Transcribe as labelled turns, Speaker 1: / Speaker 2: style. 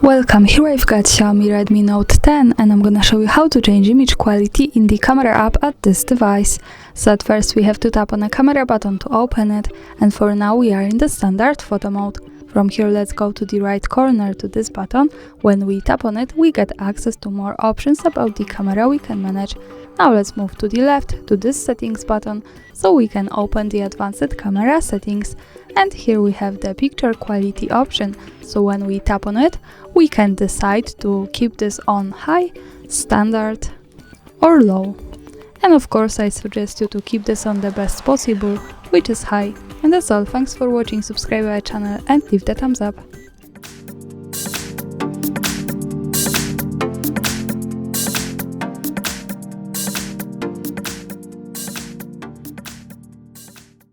Speaker 1: Welcome, here I've got Xiaomi Redmi Note 10 and I'm gonna show you how to change image quality in the camera app at this device. So at first we have to tap on the camera button to open it, and for now we are in the standard photo mode. From here let's go to the right corner to this button. When we tap on it we get access to more options about the camera we can manage. Now let's move to the left to this settings button so we can open the advanced camera settings. And here we have the picture quality option, so when we tap on it we can decide to keep this on high, standard or low. And of course I suggest you to keep this on the best possible, which is high. And that's all, thanks for watching, subscribe our channel and leave the thumbs up.